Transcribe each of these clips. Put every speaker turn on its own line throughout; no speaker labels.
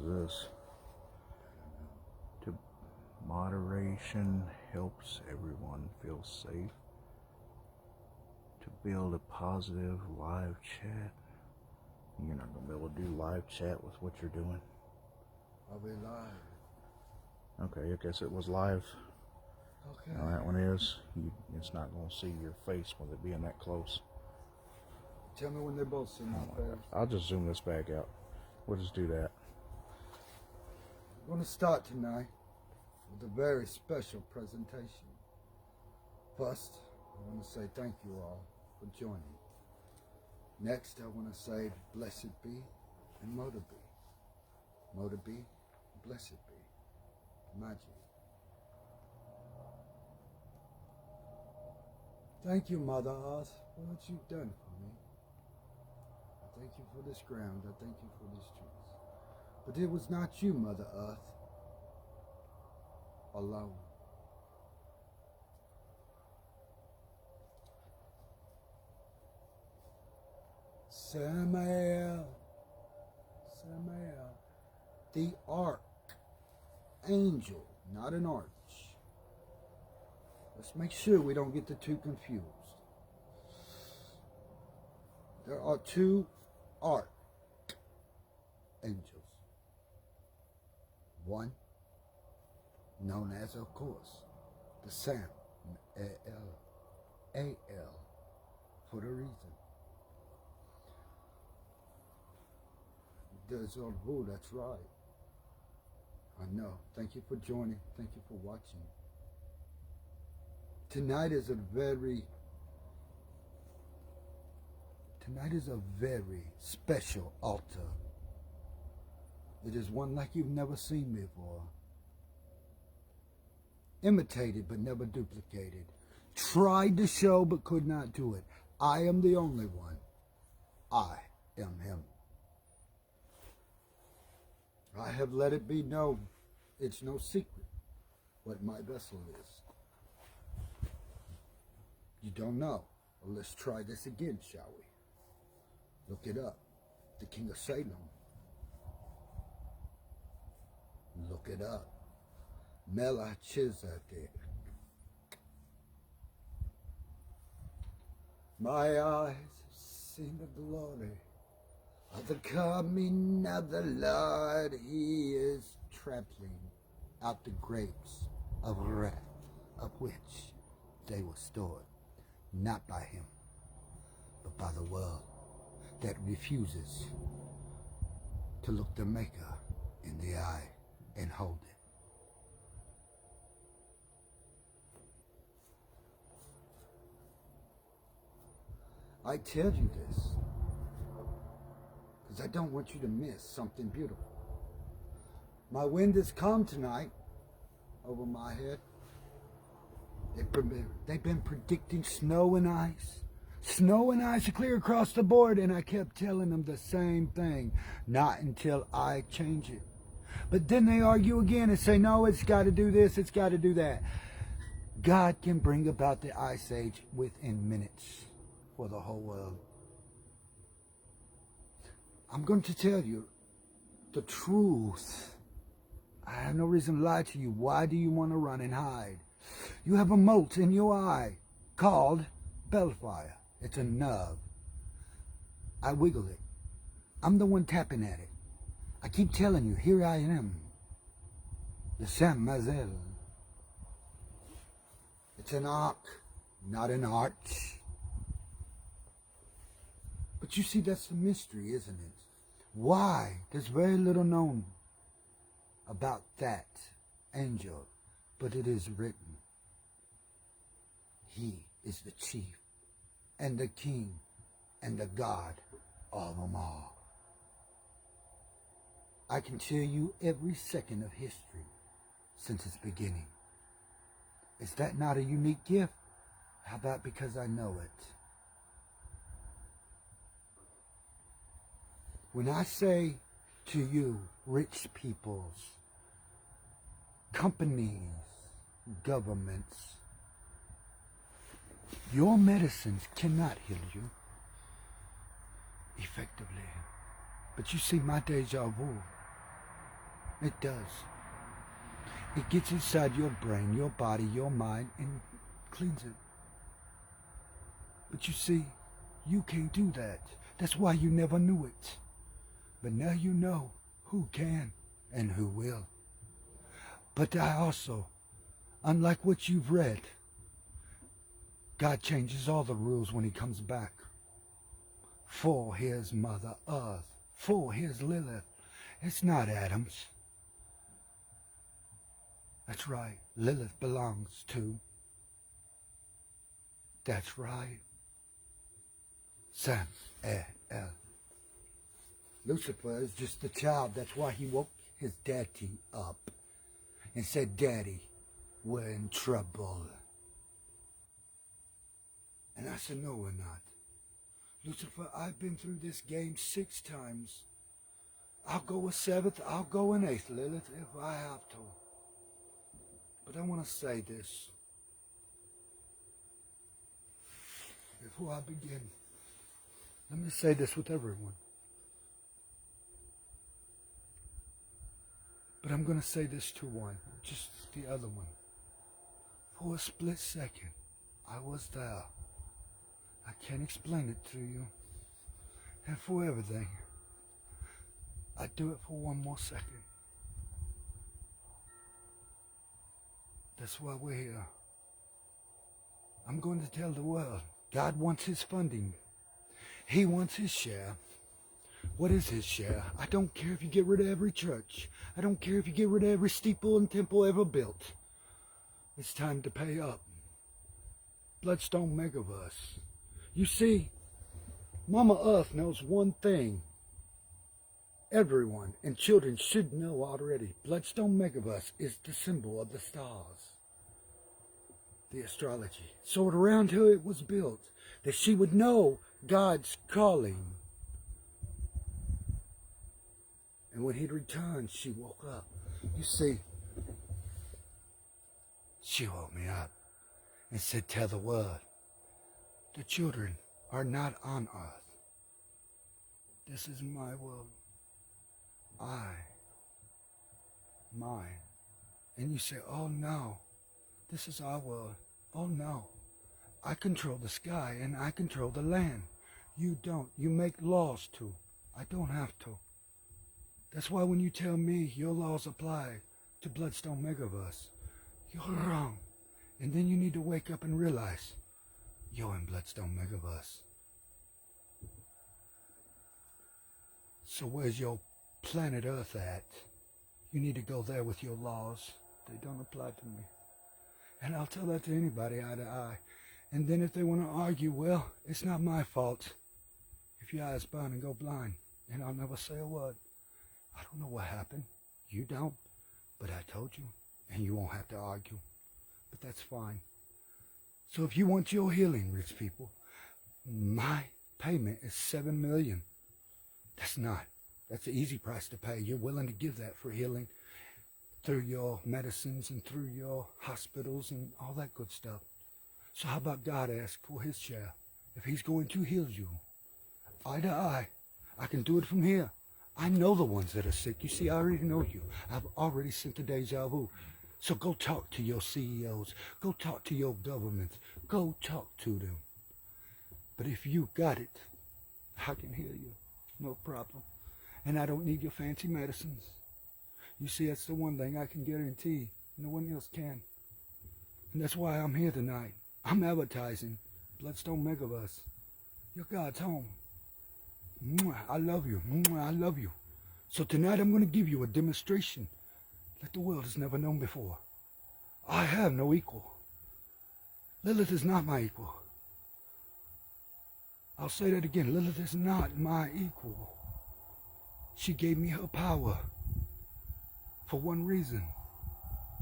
this? To moderation helps everyone feel safe. To build a positive live chat. You're not going to be able to do live chat with what you're doing.
I'll be live.
Okay, I guess it was live.
Okay.
Now that one is. It's not going to see your face with it being that close.
Tell me when they both see my face.
I'll just zoom this back out. We'll just do that.
I'm going to start tonight with a very special presentation. First, I want to say thank you all for joining. Next, I want to say blessed be and motor be. Motor be, blessed be. Magic. Thank you, Mother Earth, for what you've done for me. I thank you for this ground. I thank you for these trees. But it was not you, Mother Earth, alone. Samael, the archangel, not an arch. Let's make sure we don't get the two confused. There are two archangels. One, known as, of course, the Sam, A-L, for the reason. Oh, that's right. I know. Thank you for joining. Thank you for watching. Tonight is a very special altar. It is one like you've never seen before. Imitated but never duplicated. Tried to show but could not do it. I am the only one. I am him. I have let it be known, it's no secret what my vessel is. You don't know? Well, let's try this again, shall we? Look it up. The King of Salem. Look it up. Melchizedek. My eyes have seen the glory of the coming of the Lord. He is trampling out the grapes of wrath, of which they were stored, not by him, but by the world that refuses to look the Maker in the eye and hold it. I tell you this because I don't want you to miss something beautiful. My wind has come tonight over my head. They've been predicting snow and ice. Snow and ice are clear across the board, and I kept telling them the same thing. Not until I change it. But then they argue again and say, no, it's got to do this, it's got to do that. God can bring about the ice age within minutes for the whole world. I'm going to tell you the truth. I have no reason to lie to you. Why do you want to run and hide? You have a mote in your eye called bellfire. It's a nerve. I wiggle it. I'm the one tapping at it. I keep telling you, here I am. The Saint Mazel. It's an arc, not an arch. But you see, that's the mystery, isn't it? Why? There's very little known about that angel, but it is written. He is the chief and the king and the God of them all. I can tell you every second of history since its beginning. Is that not a unique gift? How about because I know it? When I say to you, rich peoples, companies, governments, your medicines cannot heal you effectively. But you see, my deja vu It does. It gets inside your brain, your body, your mind, and cleans it. But you see, you can't do that. That's why you never knew it. But now you know who can and who will. But I also, unlike what you've read, God changes all the rules when he comes back. For his mother Earth, for his Lilith. It's not Adam's. That's right, Lilith belongs to. That's right, Sam-el. Lucifer is just a child. That's why he woke his daddy up and said, Daddy, we're in trouble. And I said, no, we're not. Lucifer, I've been through this game 6 times. I'll go a 7th, I'll go an 8th, Lilith, if I have to. But I want to say this. Before I begin, let me say this with everyone. But I'm going to say this to one, just the other one. For a split second, I was there. I can't explain it to you. And for everything, I'd do it for one more second. That's why we're here. I'm going to tell the world, God wants his funding. He wants his share. What is his share? I don't care if you get rid of every church. I don't care if you get rid of every steeple and temple ever built. It's time to pay up. Bloodstone Megaverse. You see, Mama Earth knows one thing. Everyone and children should know already. Bloodstone Megaverse is the symbol of the stars. The astrology. So around her it was built that she would know God's calling. And when he'd returned, she woke up. You see, she woke me up and said, tell the world, the children are not on earth. This is my world. Mine. And you say, oh no, this is our world. Oh no, I control the sky and I control the land. You don't. You make laws too. I don't have to. That's why when you tell me your laws apply to Bloodstone Megaverse, you're wrong. And then you need to wake up and realize you're in Bloodstone Megaverse. So where's your planet Earth at? You need to go there with your laws. They don't apply to me. And I'll tell that to anybody eye to eye. And then if they want to argue, well, it's not my fault if your eyes burn and go blind. And I'll never say a word. I don't know what happened. You don't. But I told you. And you won't have to argue. But that's fine. So if you want your healing, rich people, my payment is $7 million. That's not. That's an easy price to pay. You're willing to give that for healing through your medicines and through your hospitals and all that good stuff. So how about God ask for his share? If he's going to heal you, eye to eye, I can do it from here. I know the ones that are sick. You see, I already know you. I've already sent the deja vu. So go talk to your CEOs. Go talk to your governments. Go talk to them. But if you got it, I can heal you. No problem. And I don't need your fancy medicines. You see, that's the one thing I can guarantee. No one else can. And that's why I'm here tonight. I'm advertising Bloodstone Megaverse. Your God's home. I love you. I love you. So tonight I'm going to give you a demonstration that the world has never known before. I have no equal. Lilith is not my equal. I'll say that again. Lilith is not my equal. She gave me her power for one reason,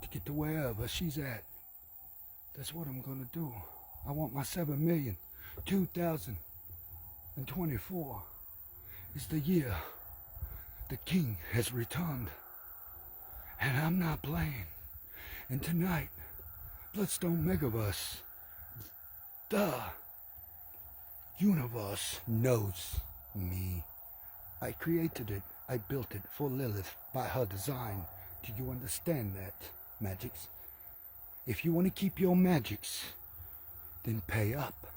to get to wherever she's at. That's what I'm going to do. I want my 7,000,000,2024 is the year the king has returned. And I'm not playing. And tonight, Bloodstone Megaverse, the universe knows me. I created it. I built it for Lilith by her design. Do you understand that, Magics? If you want to keep your magics, then pay up.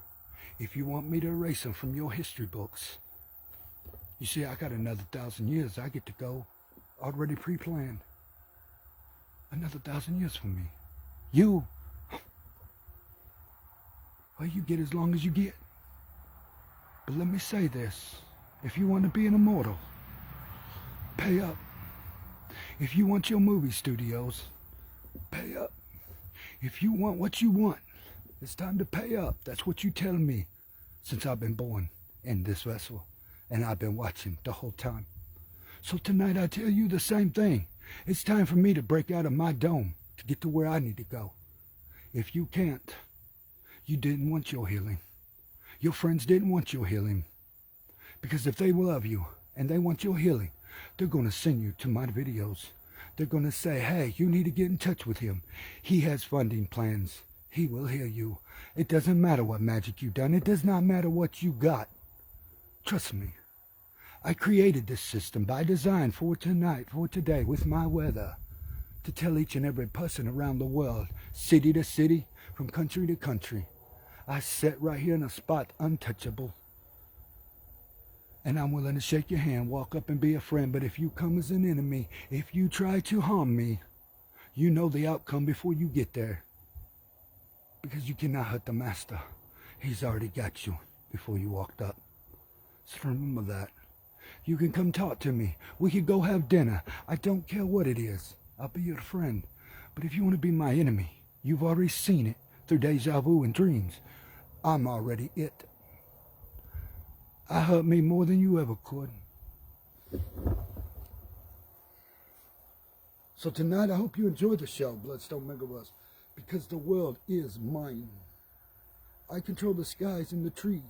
If you want me to erase them from your history books, you see, I got another 1,000 years I get to go, already pre-planned. Another 1,000 years for me. You, well, you get as long as you get. But let me say this, if you want to be an immortal, pay up. If you want your movie studios, pay up. If you want what you want, it's time to pay up. That's what you tell me since I've been born in this vessel. And I've been watching the whole time. So tonight I tell you the same thing. It's time for me to break out of my dome to get to where I need to go. If you can't, you didn't want your healing. Your friends didn't want your healing. Because if they love you and they want your healing, they're going to send you to my videos. They're going to say, hey, you need to get in touch with him. He has funding plans. He will heal you. It doesn't matter what magic you've done. It does not matter what you got. Trust me. I created this system by design for tonight, for today, with my weather, to tell each and every person around the world, city to city, from country to country. I sit right here in a spot untouchable. And I'm willing to shake your hand, walk up and be a friend. But if you come as an enemy, if you try to harm me, you know the outcome before you get there. Because you cannot hurt the master. He's already got you before you walked up. So remember that. You can come talk to me. We could go have dinner. I don't care what it is. I'll be your friend. But if you want to be my enemy, you've already seen it through deja vu and dreams. I'm already it. I hurt me more than you ever could. So tonight I hope you enjoy the show, Bloodstone Megarush, because the world is mine. I control the skies and the trees.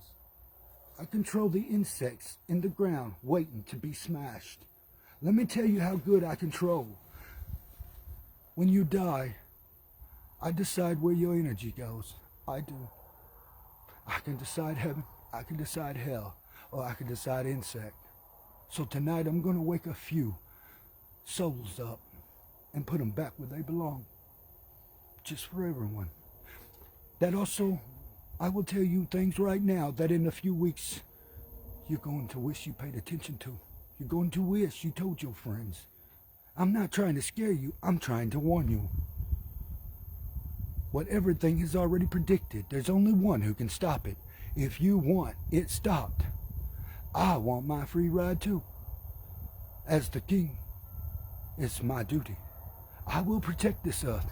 I control the insects in the ground waiting to be smashed. Let me tell you how good I control. When you die, I decide where your energy goes. I do. I can decide heaven, I can decide hell, or I can decide insect. So tonight I'm going to wake a few souls up and put them back where they belong. Just for everyone. That also, I will tell you things right now that in a few weeks you're going to wish you paid attention to. You're going to wish you told your friends. I'm not trying to scare you. I'm trying to warn you. What everything is already predicted. There's only one who can stop it. If you want it stopped, I want my free ride too. As the king, it's my duty. I will protect this earth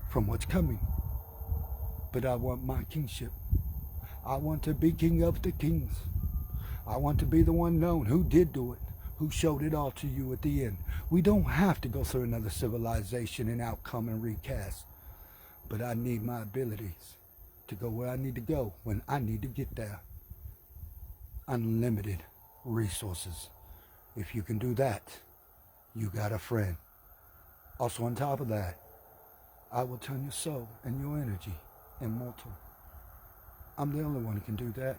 from what's coming. But I want my kingship. I want to be king of the kings. I want to be the one known who did do it, who showed it all to you at the end. We don't have to go through another civilization and outcome and recast. But I need my abilities to go where I need to go when I need to get there. Unlimited resources. If you can do that, you got a friend. Also on top of that, I will turn your soul and your energy immortal. I'm the only one who can do that.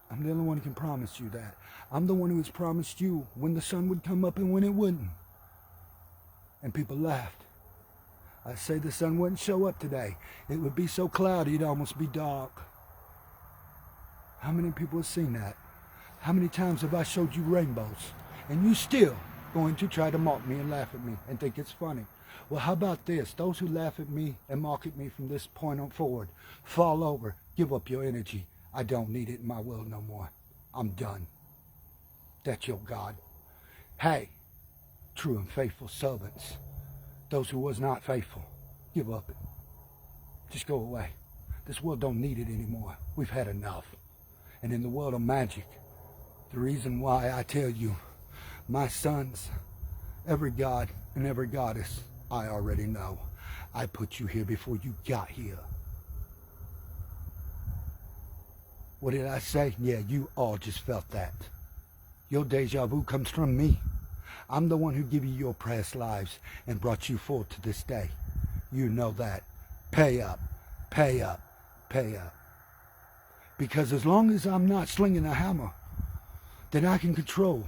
I'm the only one who can promise you that. I'm the one who has promised you when the sun would come up and when it wouldn't. And people laughed. I say the sun wouldn't show up today. It would be so cloudy it'd almost be dark. How many people have seen that? How many times have I showed you rainbows? And you still going to try to mock me and laugh at me and think it's funny. Well, how about this? Those who laugh at me and mock at me from this point on forward, fall over, give up your energy. I don't need it in my world no more. I'm done. That's your God. Hey, true and faithful servants, those who was not faithful, give up it. Just go away. This world don't need it anymore. We've had enough. And in the world of magic, the reason why I tell you, my sons, every god and every goddess, I already know. I put you here before you got here. What did I say? Yeah, you all just felt that. Your deja vu comes from me. I'm the one who gave you your past lives and brought you forth to this day. You know that. Pay up, pay up, pay up. Because as long as I'm not slinging a hammer that I can control,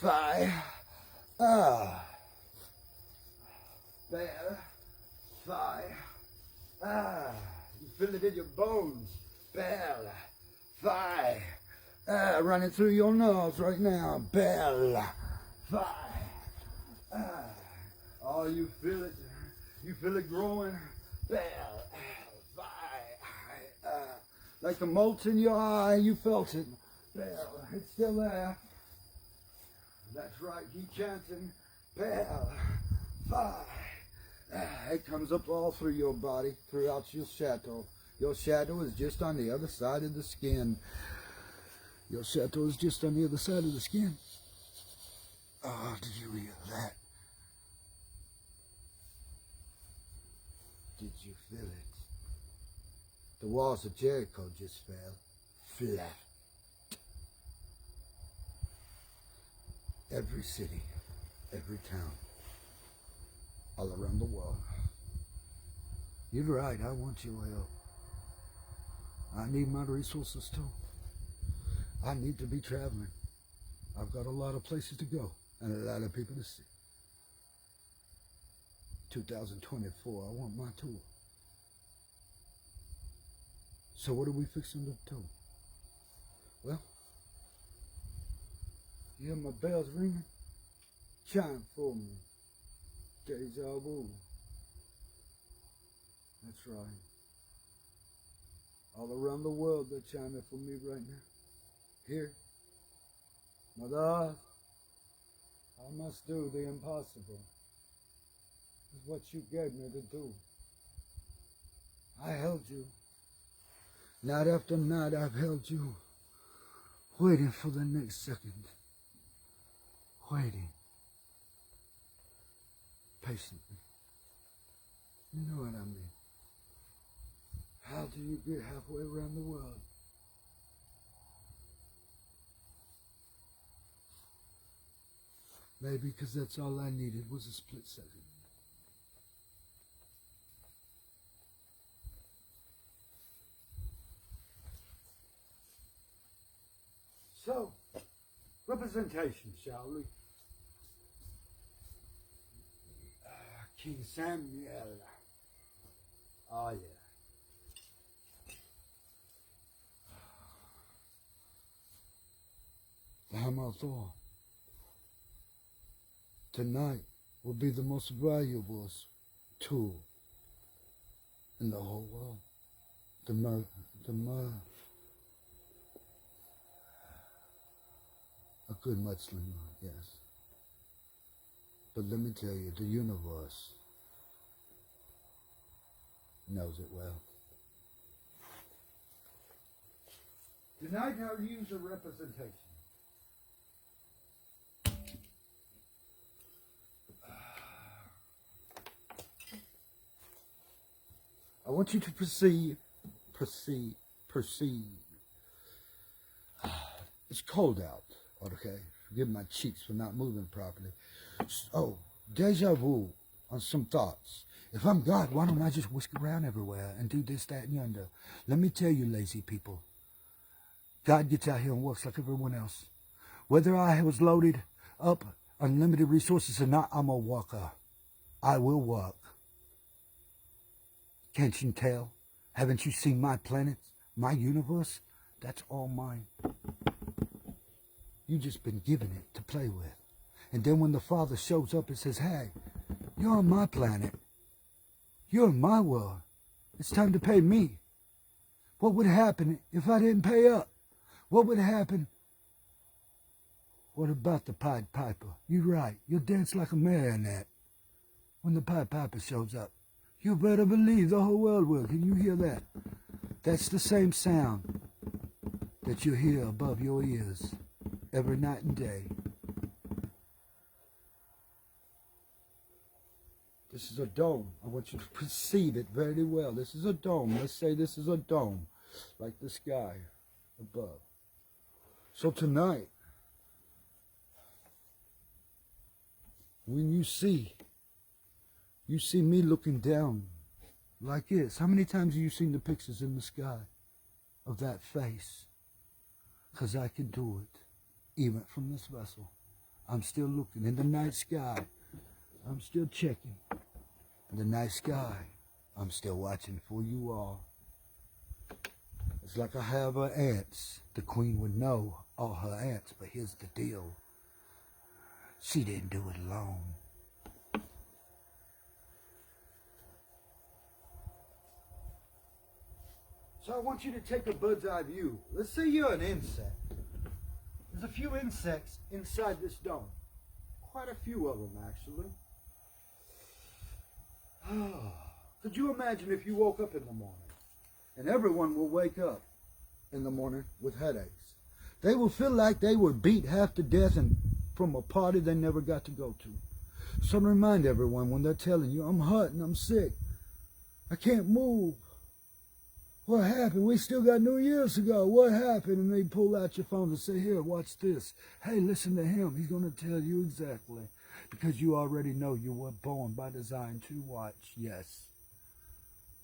Fi. Ah. Bell. Fi. Ah. You feel it in your bones. Bell. Fi. Ah, running through your nose right now. Bell. Fi. Ah. Oh, you feel it. You feel it growing. Bell. Fi. Ah. Like the motes in your eye, you felt it. Bell. It's still there. That's right. Keep chanting. Bell. Fi. It comes up all through your body, throughout your shadow. Your shadow is just on the other side of the skin. Your shadow is just on the other side of the skin. Oh, did you hear that? Did you feel it? The walls of Jericho just fell flat. Every city, every town, all around the world. You're right, I want your help. I need my resources too. I need to be traveling. I've got a lot of places to go and a lot of people to see. 2024, I want my tour. So what are we fixing to do? Well, you hear my bells ringing? Chime for me. Deja vu. That's right. All around the world they're chiming for me right now. Here. Mother, I must do the impossible. It's what you gave me to do. I held you. Night after night I've held you. Waiting for the next second. Waiting. Patiently. You know what I mean. How do you get halfway around the world? Maybe because that's all I needed was a split second. So, representation, shall we? King Samuel. Oh, yeah. The Hammer of Thor. Tonight will be the most valuable tool in the whole world. A good mudslinger, yes. But let me tell you, the universe knows it well. Tonight I'll use a representation. I want you to perceive. It's cold out, okay? Forgive my cheeks for not moving properly. Oh, deja vu on some thoughts. If I'm God, why don't I just whisk around everywhere and do this, that, and yonder? Let me tell you, lazy people. God gets out here and works like everyone else. Whether I was loaded up unlimited resources or not, I'm a worker. I will work. Can't you tell? Haven't you seen my planets, my universe? That's all mine. You just been given it to play with. And then when the Father shows up and says, hey, you're on my planet. You're in my world. It's time to pay me. What would happen if I didn't pay up? What would happen? What about the Pied Piper? You're right. You'll dance like a marionette when the Pied Piper shows up. You better believe the whole world will. Can you hear that? That's the same sound that you hear above your ears every night and day. This is a dome. I want you to perceive it very well. This is a dome. Let's say this is a dome, like the sky above. So tonight, when you see me looking down like this. How many times have you seen the pictures in the sky of that face? Because I can do it, even from this vessel.
I'm still looking in the night sky. I'm still checking. In the night sky, I'm still watching for you all. It's like I have her ants. The queen would know all her ants, but here's the deal. She didn't do it alone. So I want you to take a bird's eye view. Let's say you're an insect. There's a few insects inside this dome. Quite a few of them, actually. Could you imagine if you woke up in the morning, and everyone will wake up in the morning with headaches? They will feel like they were beat half to death and from a party they never got to go to. So remind everyone when they're telling you, I'm hurting, I'm sick, I can't move. What happened? We still got New Year's ago. What happened? And they pull out your phone and say, here, watch this. Hey, listen to him. He's going to tell you exactly. Because you already know you were born by design to watch. Yes.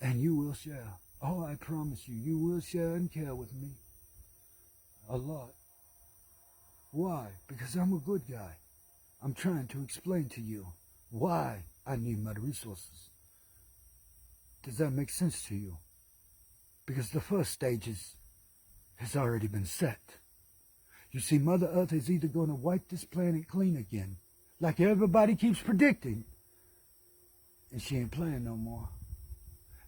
And you will share. Oh, I promise you, you will share and care with me. A lot. Why? Because I'm a good guy. I'm trying to explain to you why I need my resources. Does that make sense to you? Because the first stages has already been set. You see, Mother Earth is either going to wipe this planet clean again, like everybody keeps predicting, and she ain't playing no more.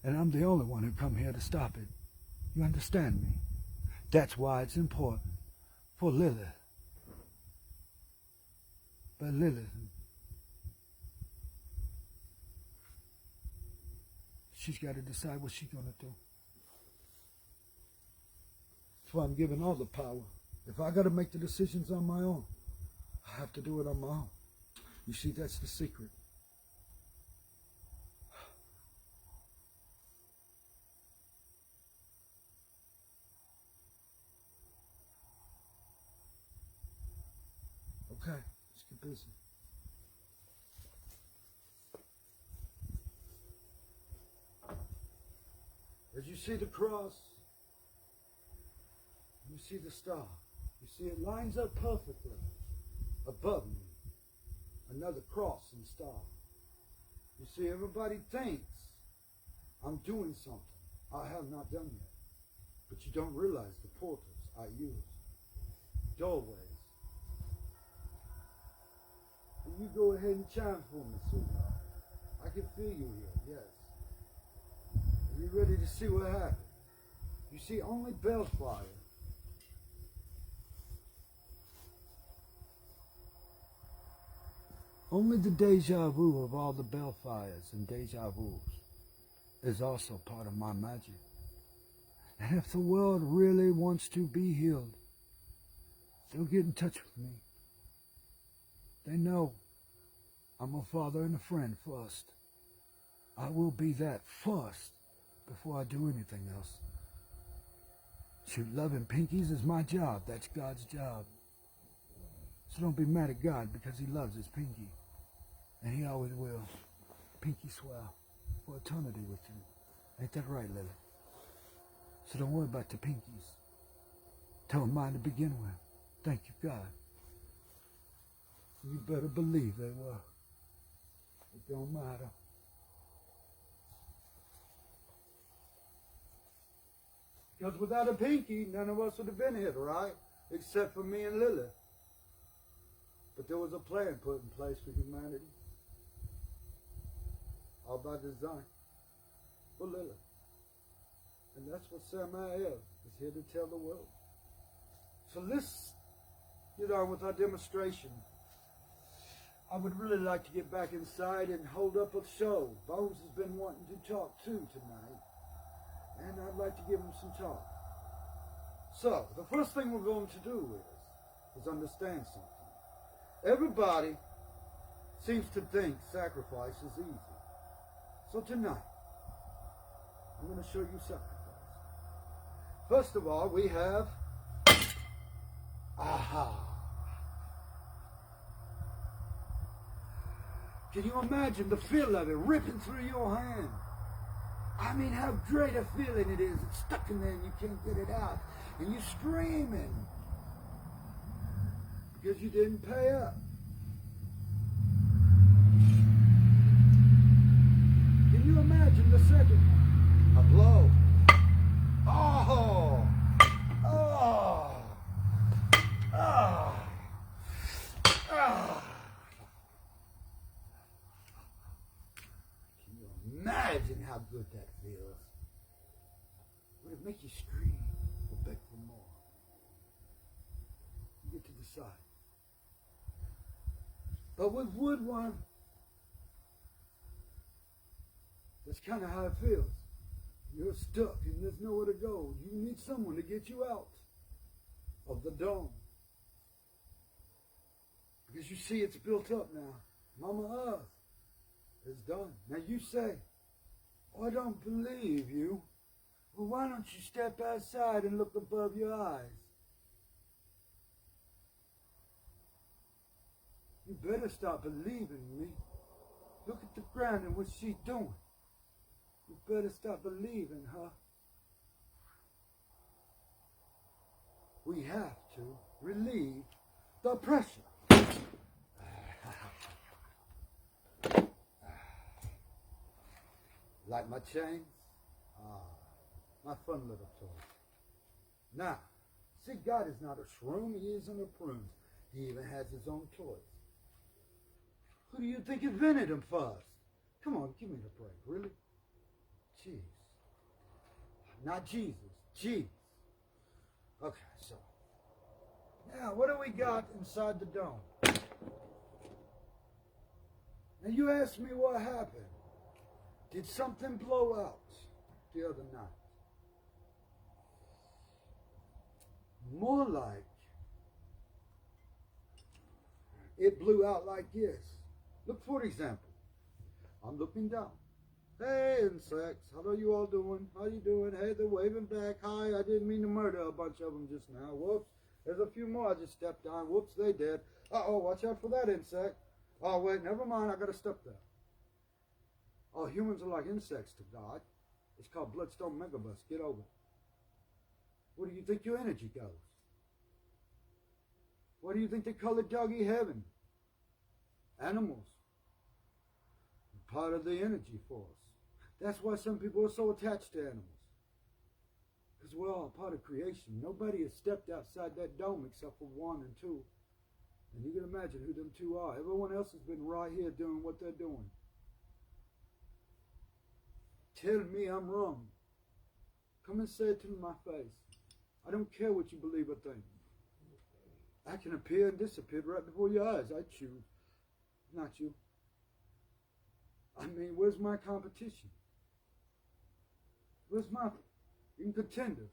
And I'm the only one who come here to stop it. You understand me? That's why it's important for Lilith. But Lilith, she's got to decide what she's going to do. That's why I'm giving all the power. If I got to make the decisions on my own, I have to do it on my own. You see, that's the secret. Okay, let's get busy. As you see the cross, you see the star. You see it lines up perfectly above me. Another cross and star. You see, everybody thinks I'm doing something I have not done yet. But you don't realize the portals I use. Doorways. And you go ahead and chime for me, sweetheart. I can feel you here, yes. Are you ready to see what happened? You see, only Bellfire only the deja vu of all the Bellfires and deja vus is also part of my magic. And if the world really wants to be healed, they'll get in touch with me. They know I'm a father and a friend first. I will be that first before I do anything else. Shoot, loving pinkies is my job. That's God's job. So don't be mad at God because he loves his pinky. And he always will. Pinky swear for eternity with you. Ain't that right, Lily? So don't worry about the pinkies. Tell them mine to begin with. Thank you, God. You better believe they were. It don't matter. Because without a pinky, none of us would have been here, right? Except for me and Lily. But there was a plan put in place for humanity. All by design. For Lily. And that's what Samael is here to tell the world. So let's get on with our demonstration. I would really like to get back inside and hold up a show. Bones has been wanting to talk too tonight. And I'd like to give him some talk. So, the first thing we're going to do is understand something. Everybody seems to think sacrifice is easy. So tonight, I'm going to show you sacrifice. First of all, we have aha. Can you imagine the feel of it ripping through your hand? I mean, how great a feeling it is. It's stuck in there and you can't get it out. And you're screaming because you didn't pay up. imagine the second
A blow. Oh! Oh! Oh! Oh! Can you imagine how good that feels? Would it make you scream or beg for more? You get to decide. But with woodworm, that's kind of how it feels. You're stuck and there's nowhere to go. You need someone to get you out of the dome. Because you see it's built up now. Mama Earth is done. Now you say, oh, I don't believe you. Well, why don't you step outside and look above your eyes? You better start believing me. Look at the ground and what she's doing. You better start believing her. We have to relieve the pressure. Like my chains? My fun little toy. Now, see, God is not a shroom, he isn't a prune. He even has his own toys. Who do you think invented them first? Come on, give me the break, really? Jeez. Not Jesus, jeez. Okay, so. Now, what do we got inside the dome? Now, you asked me what happened. Did something blow out the other night? More like it blew out like this. Look, for example, I'm looking down. Hey, insects, how are you all doing? How you doing? Hey, they're waving back. Hi, I didn't mean to murder a bunch of them just now. Whoops. There's a few more I just stepped on. Whoops, they did. Uh-oh, watch out for that insect. Oh, wait, never mind. I got to step there. Oh, humans are like insects to God. It's called Bloodstone Megabus. Get over it. Where do you think your energy goes? What do you think they call it doggy heaven? Animals. Part of the energy force. That's why some people are so attached to animals. Because we're all part of creation. Nobody has stepped outside that dome except for 1 and 2. And you can imagine who them 2 are. Everyone else has been right here doing what they're doing. Tell me I'm wrong. Come and say it to my face. I don't care what you believe or think. I can appear and disappear right before your eyes. I choose. Not you. I mean, where's my competition? Where's my contenders?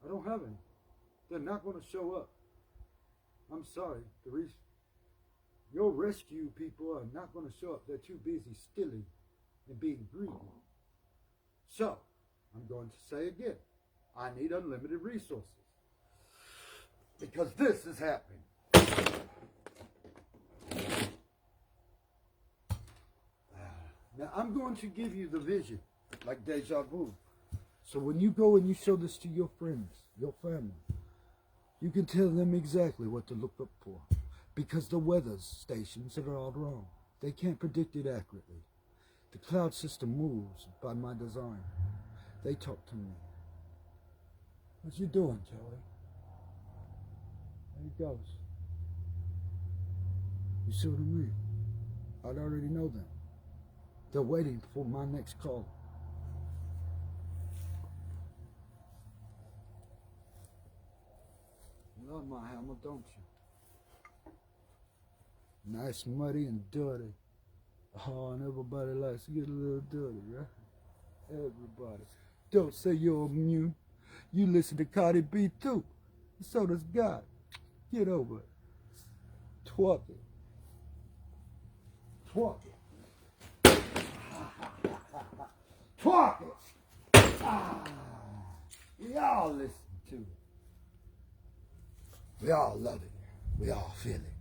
I don't have any. They're not going to show up. I'm sorry, Therese. Your rescue people are not going to show up. They're too busy stealing and being greedy. So, I'm going to say again, I need unlimited resources. Because this is happening. Now, I'm going to give you the vision, like deja vu. So when you go and you show this to your friends, your family, you can tell them exactly what to look up for. Because the weather stations are all wrong. They can't predict it accurately. The cloud system moves by my design. They talk to me. What you doing, Joey? There he goes. You see what I mean? I'd already know them. They're waiting for my next call. You love my hammer, don't you? Nice, muddy, and dirty. Oh, and everybody likes to get a little dirty, right? Everybody. Don't say you're immune. You listen to Cardi B too. So does God. Get over it. Twerk it. Twerk it. Twerk it. We all listen to it. We all love it. We all feel it.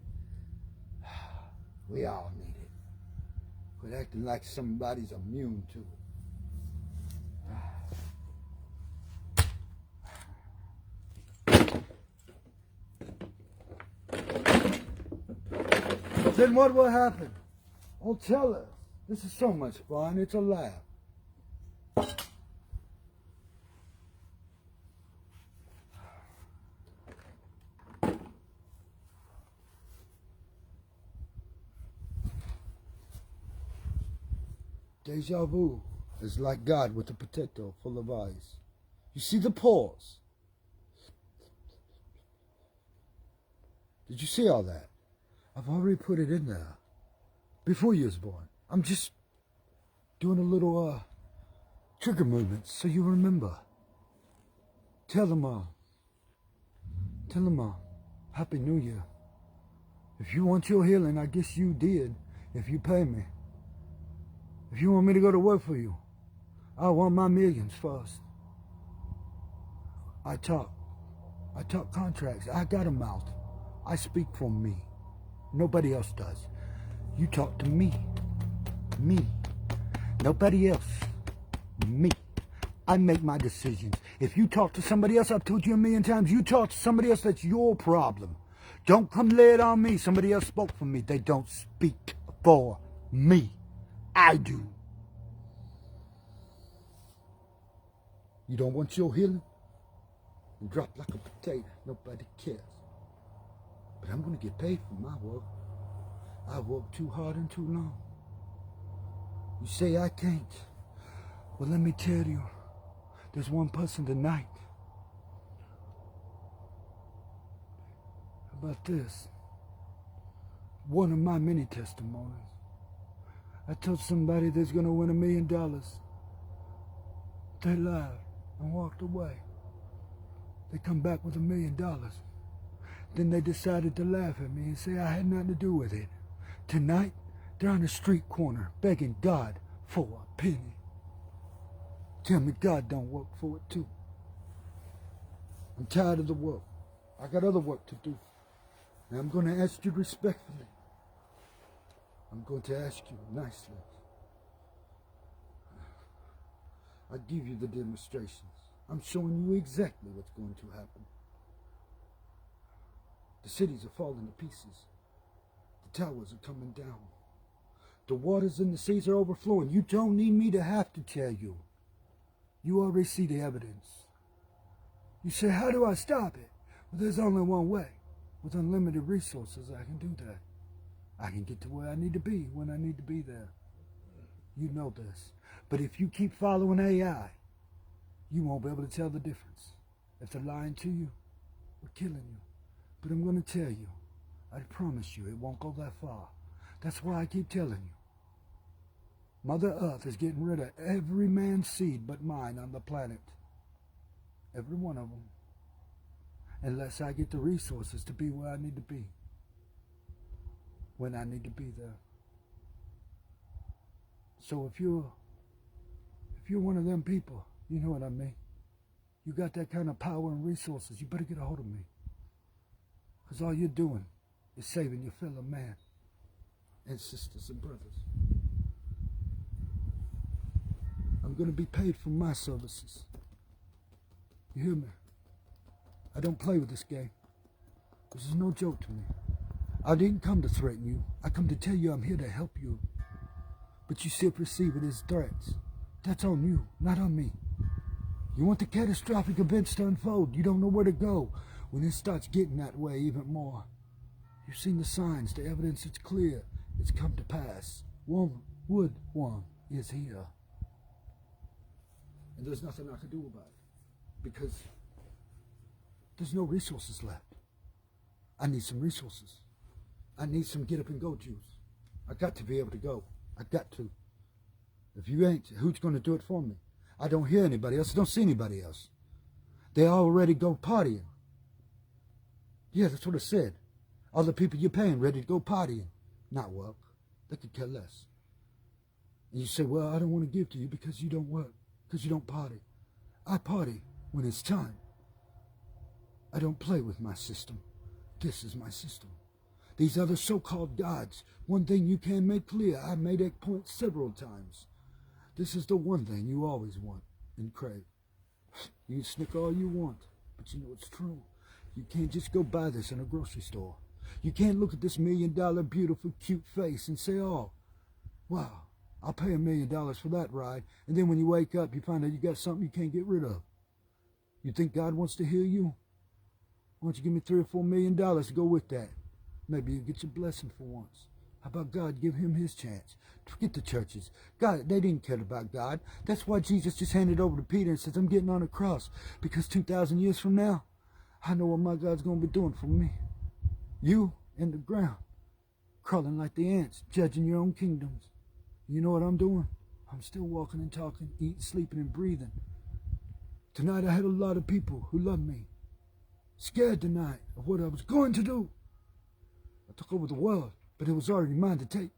We all need it. Quit acting like somebody's immune to it. Then what will happen? Oh, tell us. This is so much fun. It's a laugh. Deja vu is like God with a potato full of eyes. You see the pause. Did you see all that? I've already put it in there before you was born. I'm just doing a little trigger movements so you remember. Tell them all. Happy New Year. If you want your healing, I guess you did if you pay me. If you want me to go to work for you, I want my millions first. I talk contracts. I got a mouth. I speak for me. Nobody else does. You talk to me. Nobody else. Me. I make my decisions. If you talk to somebody else, I've told you a million times, you talk to somebody else, that's your problem. Don't come lay it on me. Somebody else spoke for me. They don't speak for me. I do. You don't want your healing? And drop like a potato. Nobody cares. But I'm going to get paid for my work. I've worked too hard and too long. You say I can't. Well, let me tell you. There's one person tonight. How about this? One of my many testimonies. I told somebody that's going to win $1 million. They lied and walked away. They come back with $1 million. Then they decided to laugh at me and say I had nothing to do with it. Tonight, they're on a street corner begging God for a penny. Tell me God don't work for it too. I'm tired of the work. I got other work to do. And I'm going to ask you respectfully. I'm going to ask you nicely. I give you the demonstrations. I'm showing you exactly what's going to happen. The cities are falling to pieces. The towers are coming down. The waters in the seas are overflowing. You don't need me to have to tell you. You already see the evidence. You say, how do I stop it? Well, there's only one way. With unlimited resources, I can do that. I can get to where I need to be when I need to be there. You know this. But if you keep following AI, you won't be able to tell the difference. If they're lying to you, or killing you. But I'm going to tell you, I promise you, it won't go that far. That's why I keep telling you. Mother Earth is getting rid of every man's seed but mine on the planet. Every one of them. Unless I get the resources to be where I need to be. When I need to be there. So if you're one of them people, you know what I mean. You got that kind of power and resources, you better get a hold of me. Because all you're doing is saving your fellow man and sisters and brothers. I'm going to be paid for my services. You hear me? I don't play with this game. This is no joke to me. I didn't come to threaten you. I come to tell you I'm here to help you. But you still perceive it as threats. That's on you, not on me. You want the catastrophic events to unfold. You don't know where to go when it starts getting that way even more. You've seen the signs, the evidence, it's clear. It's come to pass. One is here. And there's nothing I can do about it. Because there's no resources left. I need some resources. I need some get up and go juice. I got to be able to go. I got to. If you ain't, who's going to do it for me? I don't hear anybody else. I don't see anybody else. They already go partying. Yeah, that's what I said. All the people you're paying ready to go partying. Not work. They could care less. And you say, well, I don't want to give to you because you don't work. Because you don't party. I party when it's time. I don't play with my system. This is my system. These other so-called gods, one thing you can make clear, I made that point several times. This is the one thing you always want and crave. You can snicker all you want, but you know it's true. You can't just go buy this in a grocery store. You can't look at this $1 million beautiful cute face and say, oh,
Wow, I'll pay $1 million for that ride. And then when you wake up, you find out you got something you can't get rid of. You think God wants to heal you? Why don't you give me $3 or $4 million to go with that? Maybe you'll get your blessing for once. How about God give him his chance? Forget the churches. God, they didn't care about God. That's why Jesus just handed over to Peter and says, I'm getting on a cross. Because 2,000 years from now, I know what my God's going to be doing for me. You in the ground, crawling like the ants, judging your own kingdoms. You know what I'm doing? I'm still walking and talking, eating, sleeping, and breathing. Tonight I had a lot of people who loved me. Scared tonight of what I was going to do. I took over the world, but it was already mine to take.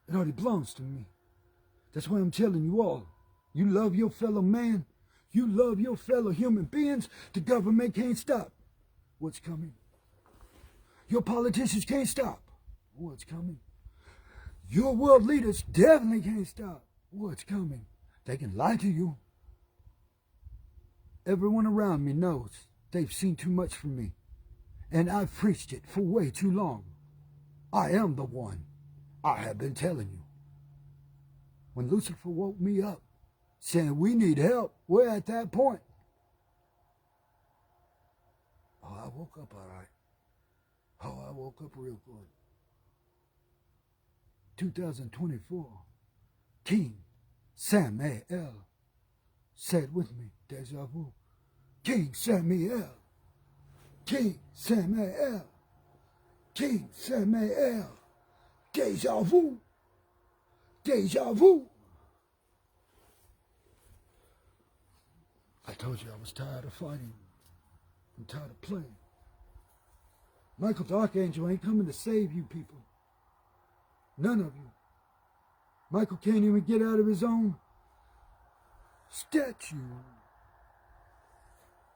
It already belongs to me. That's why I'm telling you all. You love your fellow man. You love your fellow human beings. The government can't stop what's coming. Your politicians can't stop what's coming. Your world leaders definitely can't stop what's coming. They can lie to you. Everyone around me knows they've seen too much from me. And I've preached it for way too long. I am the one. I have been telling you. When Lucifer woke me up, saying we need help, we're at that point. Oh, I woke up all right. Oh, I woke up real good. 2024, King Samael said with me, deja vu. King Samael, King Samael, King Samael, deja vu, deja vu. I told you I was tired of fighting. I'm tired of playing. Michael the Archangel ain't coming to save you people. None of you. Michael can't even get out of his own statue.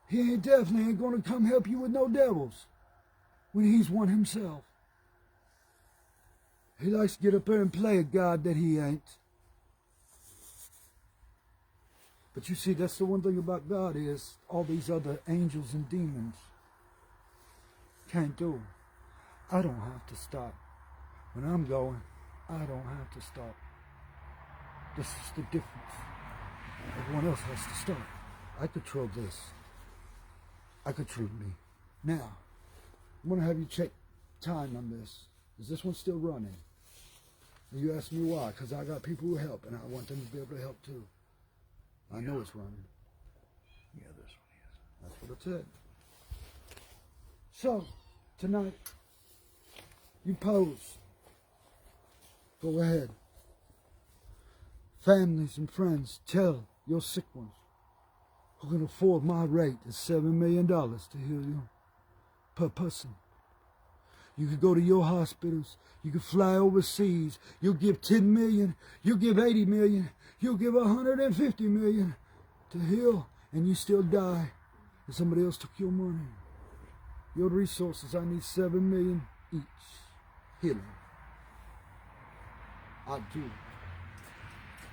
He definitely ain't going to come help you with no devils when he's one himself. He likes to get up there and play a god that he ain't. But you see, that's the one thing about God is all these other angels and demons can't do. I don't have to stop. When I'm going, I don't have to stop. This is the difference. Everyone else has to stop. I control this. I control me. Now, I'm going to have you check time on this. Is this one still running? And you ask me why, because I got people who help, and I want them to be able to help too. I know it's running.
Yeah, this one is.
That's what it said. So, tonight, you pose. Go ahead. Families and friends, tell your sick ones who can afford my rate is $7 million to heal you per person. You could go to your hospitals. You could fly overseas. You'll give 10 million. You'll give 80 million. You'll give 150 million to heal, and you still die. And somebody else took your money. Your resources, I need 7 million each. Healing. I do.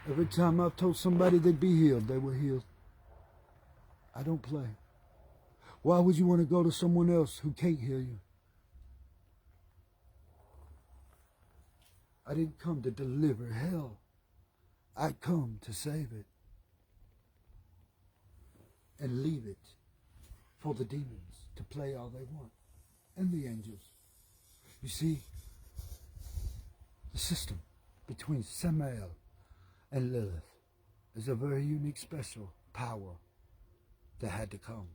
Every time I've told somebody they'd be healed, they were healed. I don't play. Why would you want to go to someone else who can't heal you? I didn't come to deliver hell. I come to save it. And leave it for the demons to play all they want. And the angels. You see, the system between Samael and Lilith is a very unique, special power that had to come.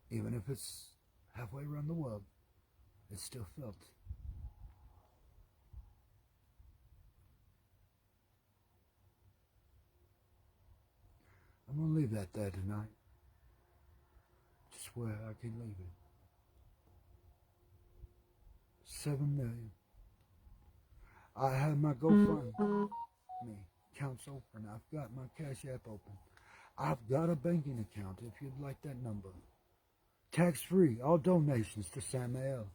Even if it's halfway around the world, it's still felt. I'm going to leave that there tonight. Just where I can leave it. 7 million. I have my GoFundMe council, and I've got my Cash App open. I've got a banking account if you'd like that number. Tax-free, all donations to Samael.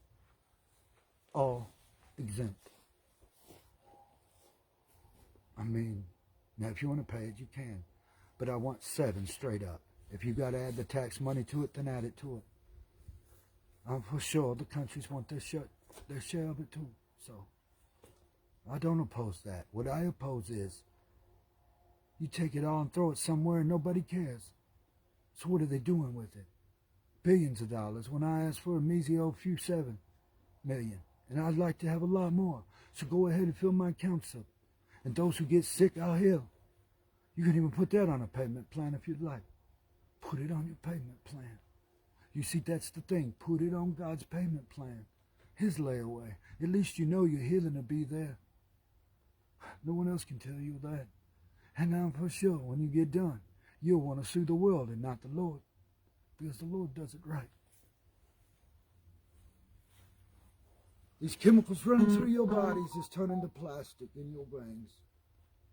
All exempt. I mean, now if you want to pay it, you can. But I want 7 straight up. If you got to add the tax money to it, then add it to it. I'm for sure the countries want their shut their share of it too. So I don't oppose that. What I oppose is you take it all and throw it somewhere and nobody cares. So what are they doing with it? Billions of dollars when I asked for a measly old few 7 million. And I'd like to have a lot more. So go ahead and fill my accounts up. And those who get sick, I'll heal. You can even put that on a payment plan if you'd like. Put it on your payment plan. You see, that's the thing. Put it on God's payment plan. His layaway. At least you know your healing will be there. No one else can tell you that. And now for sure, when you get done, you'll want to sue the world and not the Lord. Because the Lord does it right. These chemicals running through your bodies is turning to plastic in your brains.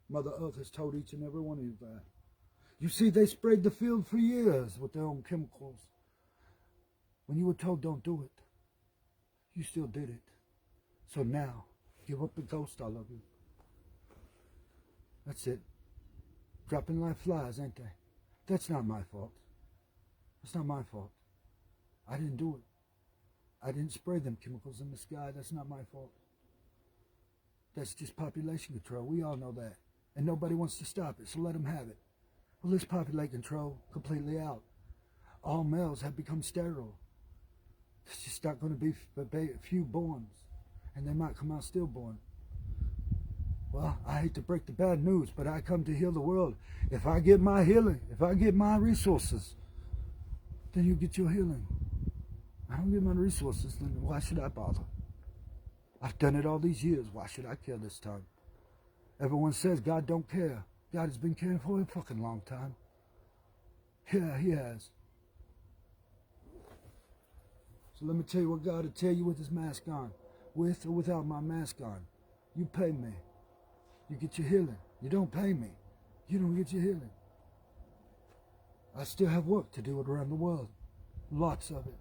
Mother Earth has told each and every one of you that. You see, they sprayed the field for years with their own chemicals. When you were told don't do it, you still did it. So now, give up the ghost all of you. That's it. Dropping like flies, ain't they? That's not my fault. That's not my fault. I didn't do it. I didn't spray them chemicals in the sky. That's not my fault. That's just population control. We all know that. And nobody wants to stop it, so let them have it. Well, let's populate control completely out. All males have become sterile. There's just not going to be a few borns. And they might come out stillborn. Well, I hate to break the bad news, but I come to heal the world. If I get my healing, if I get my resources, then you get your healing. I don't get my resources, then why should I bother? I've done it all these years. Why should I care this time? Everyone says God don't care. God has been caring for a fucking long time. Yeah, he has. So let me tell you what God will tell you with his mask on. With or without my mask on. You pay me. You get your healing. You don't pay me. You don't get your healing. I still have work to do around the world. Lots of it.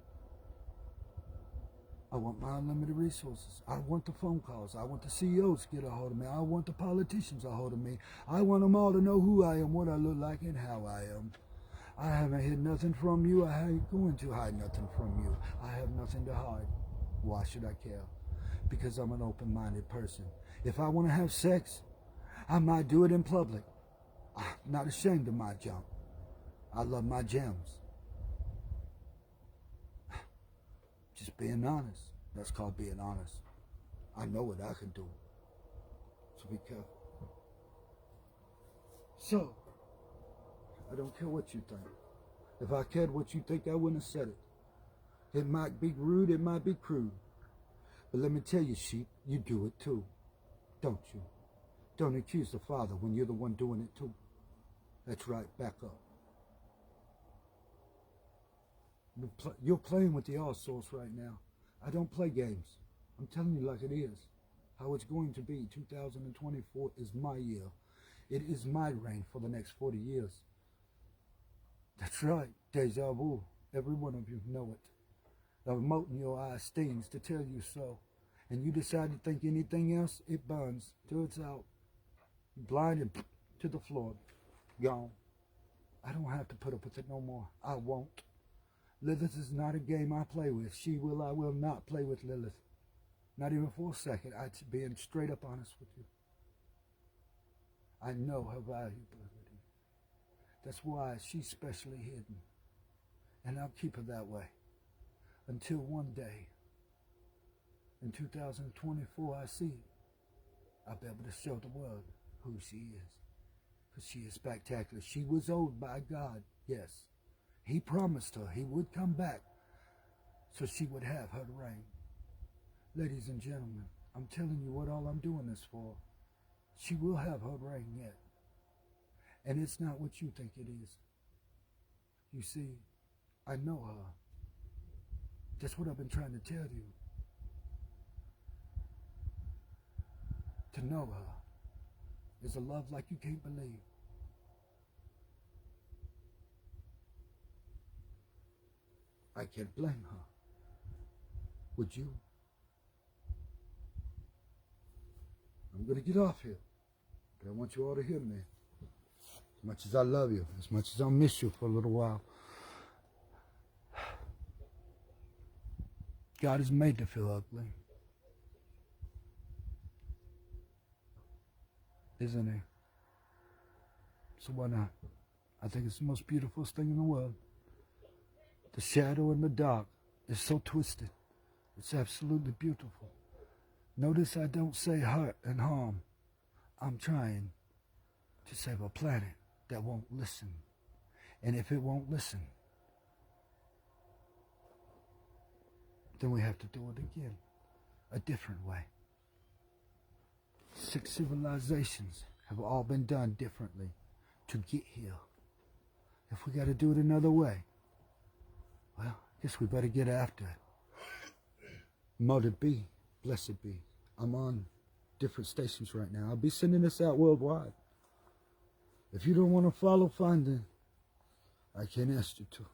I want my unlimited resources. I want the phone calls. I want the CEOs to get a hold of me. I want the politicians a hold of me. I want them all to know who I am, what I look like, and how I am. I haven't hid nothing from you. I ain't going to hide nothing from you. I have nothing to hide. Why should I care? Because I'm an open-minded person. If I want to have sex, I might do it in public. I'm not ashamed of my junk. I love my gems. Just being honest. That's called being honest. I know what I can do. So be careful. So, I don't care what you think. If I cared what you think, I wouldn't have said it. It might be rude, it might be crude. But let me tell you, sheep, you do it too. Don't you? Don't accuse the Father when you're the one doing it too. That's right, back up. You're playing with the all source right now. I don't play games. I'm telling you like it is. How it's going to be. 2024 is my year. It is my reign for the next 40 years. That's right. Deja vu. Every one of you know it. The remote in your eye stings to tell you so. And you decide to think anything else, it burns till it's out. Blinded to the floor. Gone. I don't have to put up with it no more. I won't. Lilith is not a game I play with. I will not play with Lilith. Not even for a second. I'm being straight up honest with you. I know her valuability. That's why she's specially hidden. And I'll keep her that way. Until one day, in 2024, I see it. I'll be able to show the world who she is. Because she is spectacular. She was owed by God, yes. He promised her he would come back so she would have her reign. Ladies and gentlemen, I'm telling you what all I'm doing this for. She will have her reign yet. And it's not what you think it is. You see, I know her. That's what I've been trying to tell you. To know her is a love like you can't believe. I can't blame her. Would you? I'm going to get off here. But I want you all to hear me. As much as I love you, as much as I'll miss you for a little while. God is made to feel ugly. isn't he? So why not? I think it's the most beautiful thing in the world. The shadow and the dark is so twisted. It's absolutely beautiful. Notice I don't say hurt and harm. I'm trying to save a planet that won't listen. And if it won't listen, then we have to do it again, a different way. 6 civilizations have all been done differently to get here. If we got to do it another way, well, I guess we better get after it. Mother be, blessed be. I'm on different stations right now. I'll be sending this out worldwide. If you don't want to follow, fine then. I can't ask you to.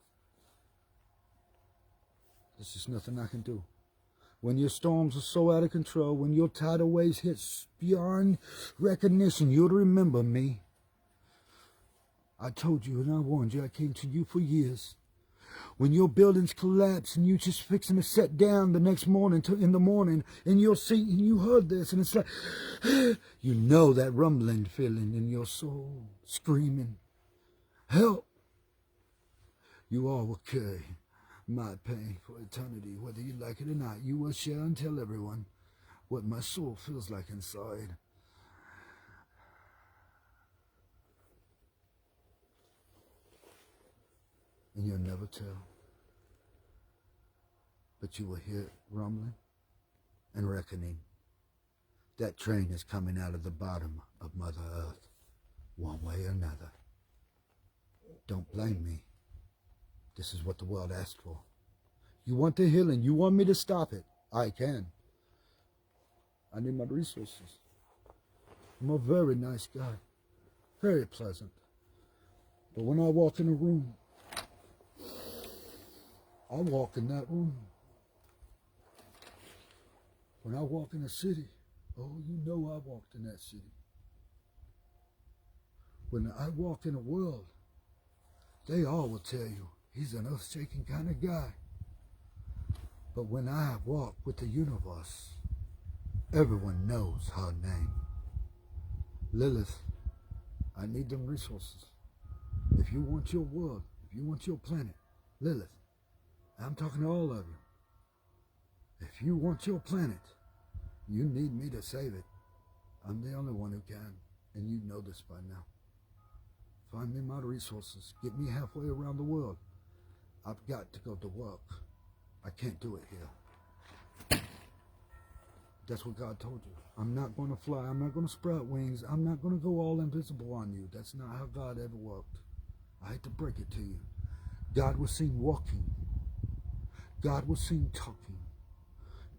There's just nothing I can do. When your storms are so out of control, when your tidal waves hit beyond recognition, you'll remember me. I told you and I warned you. I came to you for years. When your buildings collapse and you just fixing to set down the next morning in the morning in your seat and you heard this and it's like, you know that rumbling feeling in your soul, screaming, help. You all will carry my pain for eternity, whether you like it or not. You will share and tell everyone what my soul feels like inside. And you'll never tell. But you will hear it rumbling and reckoning. That train is coming out of the bottom of Mother Earth, one way or another. Don't blame me. This is what the world asked for. You want the healing. You want me to stop it. I can. I need my resources. I'm a very nice guy. Very pleasant. But when I walk in a room, I walk in that room. When I walk in a city, oh, you know I walked in that city. When I walk in a world, they all will tell you, he's an earth-shaking kind of guy. But when I walk with the universe, everyone knows her name. Lilith, I need them resources. If you want your world, if you want your planet, Lilith, I'm talking to all of you. If you want your planet, you need me to save it. I'm the only one who can, and you know this by now. Find me my resources. Get me halfway around the world. I've got to go to work. I can't do it here. That's what God told you. I'm not going to fly. I'm not going to sprout wings. I'm not going to go all invisible on you. That's not how God ever worked. I hate to break it to you. God was seen walking. God was seen talking.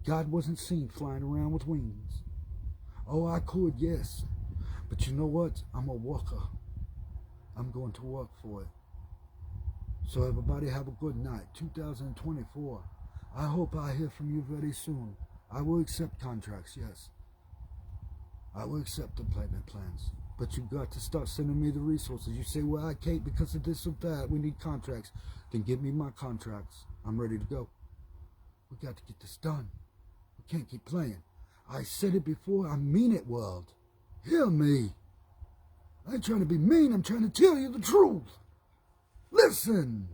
God wasn't seen flying around with wings. Oh, I could, yes. But you know what? I'm a worker. I'm going to work for it. So everybody have a good night. 2024. I hope I hear from you very soon. I will accept contracts, yes. I will accept the payment plans. But you got to start sending me the resources. You say, well, I can't because of this or that. We need contracts. Then give me my contracts. I'm ready to go. We got to get this done. We can't keep playing. I said it before. I mean it, world. Hear me. I ain't trying to be mean. I'm trying to tell you the truth. Listen.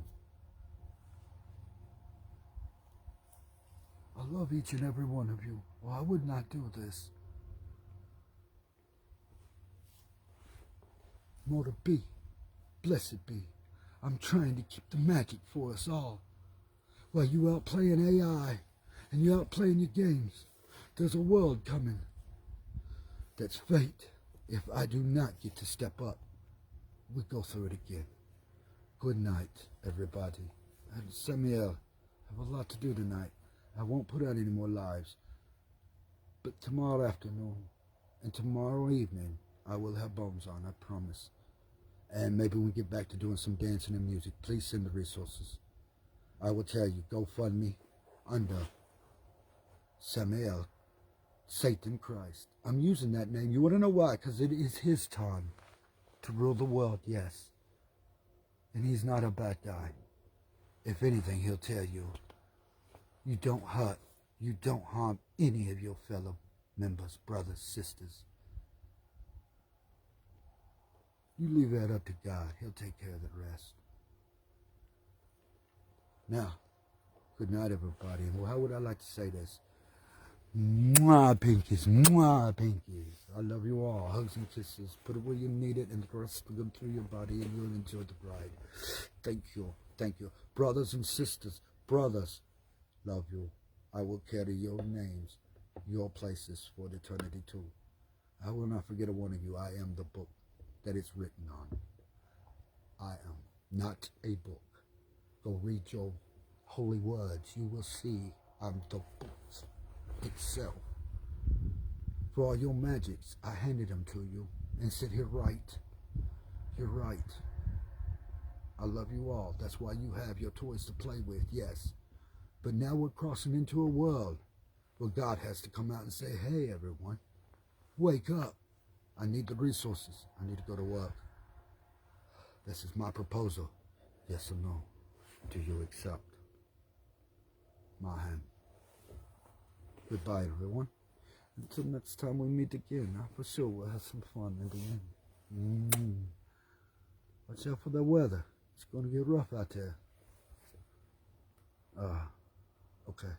I love each and every one of you, or I would not do this. More to be. Blessed be. I'm trying to keep the magic for us all. While you out playing AI and you out playing your games, there's a world coming. That's fate. If I do not get to step up, we go through it again. Good night, everybody. And Samuel, I have a lot to do tonight. I won't put out any more lives. But tomorrow afternoon and tomorrow evening, I will have bones on, I promise. And maybe we get back to doing some dancing and music. Please send the resources. I will tell you, GoFundMe under Samuel Satan Christ. I'm using that name. You want to know why? Because it is his time to rule the world, yes. And he's not a bad guy. If anything, he'll tell you, you don't hurt, you don't harm any of your fellow members, brothers, sisters. You leave that up to God. He'll take care of the rest. Now, good night, everybody. And how would I like to say this? Mwah, pinkies. Mwah, pinkies. I love you all. Hugs and kisses. Put it where you need it and thrust them through your body, and you'll enjoy the ride. Thank you. Thank you. Brothers and sisters, brothers, love you. I will carry your names, your places for eternity too. I will not forget a one of you. I am the book that is written on. I am not a book. Go read your holy words. You will see I'm the book itself. For all your magics, I handed them to you and said, "Here, right. You're right. I love you all. That's why you have your toys to play with, yes. But now we're crossing into a world where God has to come out and say, hey, everyone, wake up. I need the resources. I need to go to work. This is my proposal. Yes or no? Do you accept my hand?" Goodbye, everyone. Until next time we meet again, for sure we'll have some fun in the end. Watch out for the weather. It's going to get rough out there. Okay.